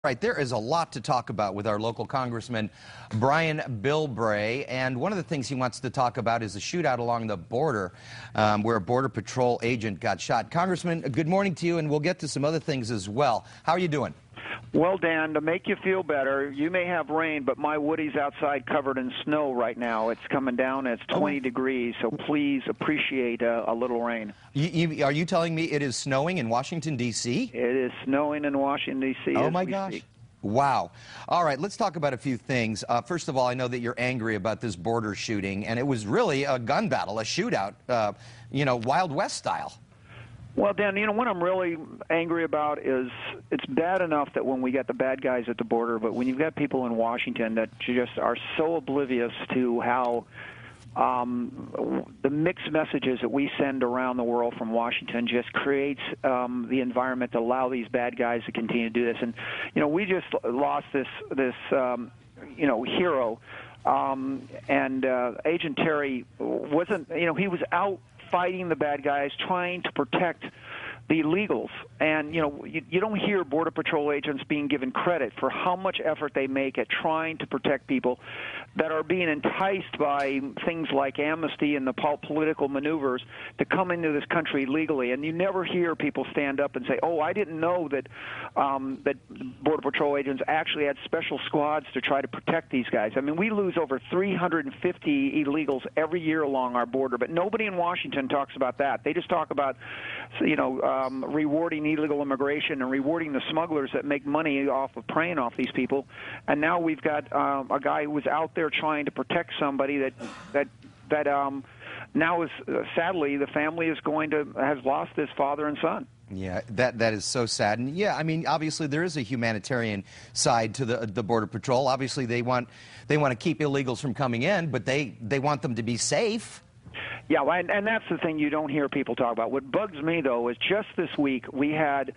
Right, there is a lot to talk about with our local Congressman Brian Bilbray, and one of the things he wants to talk about is the shootout along the border where a Border Patrol agent got shot. Congressman, good morning to you, and we'll get to some other things as well. How are you doing? Well, Dan, to make you feel better, you may have rain, but my Woody's outside covered in snow right now. It's coming down, and it's 20 degrees, so please appreciate a little rain. Are you telling me it is snowing in Washington, D.C.? It is snowing in Washington, D.C. Oh, my gosh. Speak. Wow. All right, let's talk about a few things. First of all, I know that you're angry about this border shooting, and it was really a gun battle, a shootout, Wild West style. Well, Dan, what I'm really angry about is it's bad enough that when we get the bad guys at the border, but when you've got people in Washington that just are so oblivious to how the mixed messages that we send around the world from Washington just creates the environment to allow these bad guys to continue to do this. And, we just lost this hero. And Agent Terry wasn't, he was out fighting the bad guys, trying to protect the illegals. And, you don't hear Border Patrol agents being given credit for how much effort they make at trying to protect people that are being enticed by things like amnesty and the political maneuvers to come into this country legally. And you never hear people stand up and say, oh, I didn't know that that Border Patrol agents actually had special squads to try to protect these guys. I mean, we lose over 350 illegals every year along our border, but nobody in Washington talks about that. They just talk about, rewarding illegal immigration and rewarding the smugglers that make money off of preying off these people. And now we've got a guy who was out there trying to protect somebody that now is sadly the family has lost his father and son. Yeah, that is so sad. And yeah, I mean, obviously there is a humanitarian side to the Border Patrol. Obviously they want to keep illegals from coming in, but they want them to be safe. Yeah, and that's the thing you don't hear people talk about. What bugs me, though, is just this week we had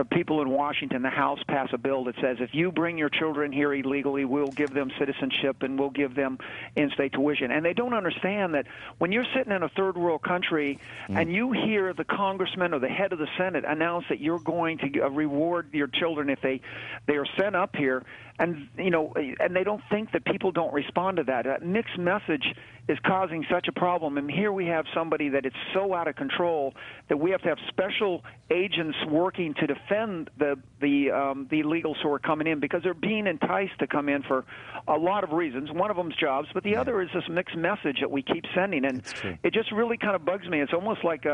people in Washington, the House, pass a bill that says if you bring your children here illegally, we'll give them citizenship and we'll give them in-state tuition. And they don't understand that when you're sitting in a third-world country and you hear the congressman or the head of the Senate announce that you're going to reward your children if they are sent up here, and and they don't think that people don't respond to that. That mixed message is causing such a problem. And here we have somebody that it's so out of control that we have to have special agents working to defend the illegals who are coming in because they're being enticed to come in for a lot of reasons. One of them's jobs, but the other is this mixed message that we keep sending. And it just really kind of bugs me. It's almost like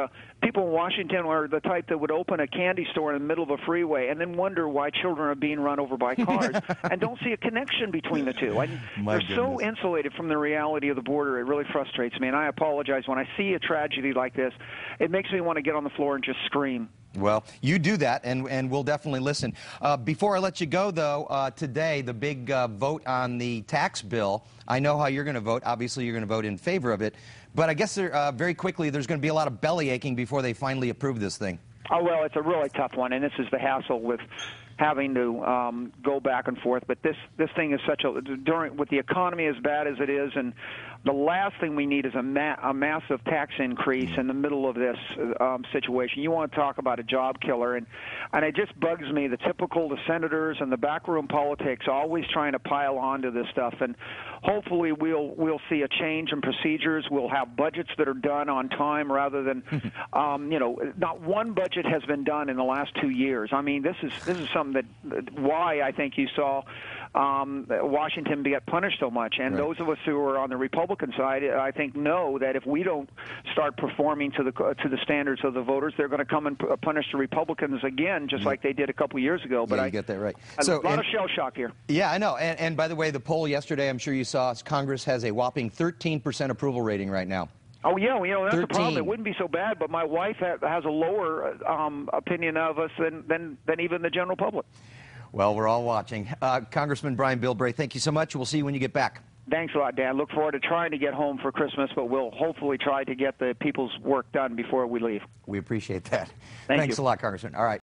people in Washington are the type that would open a candy store in the middle of a freeway and then wonder why children are being run over by cars and don't see a connection between the two. They're so insulated from the reality of the border. It really frustrates me, and I apologize. When I see a tragedy like this, it makes me want to get on the floor and just scream. Well, you do that, and we'll definitely listen. Before I let you go, though, today, the big vote on the tax bill, I know how you're going to vote. Obviously, you're going to vote in favor of it. But I guess very quickly, there's going to be a lot of belly aching before they finally approve this thing. Oh, well, it's a really tough one, and this is the hassle with having to go back and forth. But this thing is with the economy as bad as it is, and the last thing we need is a massive tax increase in the middle of this situation. You want to talk about a job killer, and it just bugs me, the senators and the backroom politics always trying to pile on to this stuff. And hopefully we'll see a change in procedures. We'll have budgets that are done on time rather than, not one budget has been done in the last 2 years. I mean, this is something why I think you saw Washington get punished so much. And those of us who are on the Republican side, I think, know that if we don't start performing to the standards of the voters, they're going to come and punish the Republicans again, just like they did a couple years ago. But you get that right. A lot of shell shock here. Yeah, I know. And by the way, the poll yesterday, I'm sure you saw, Congress has a whopping 13% approval rating right now. Oh, yeah, that's the problem. It wouldn't be so bad, but my wife has a lower opinion of us than even the general public. Well, we're all watching. Congressman Brian Bilbray, thank you so much. We'll see you when you get back. Thanks a lot, Dan. Look forward to trying to get home for Christmas, but we'll hopefully try to get the people's work done before we leave. We appreciate that. Thanks a lot, Congressman. All right.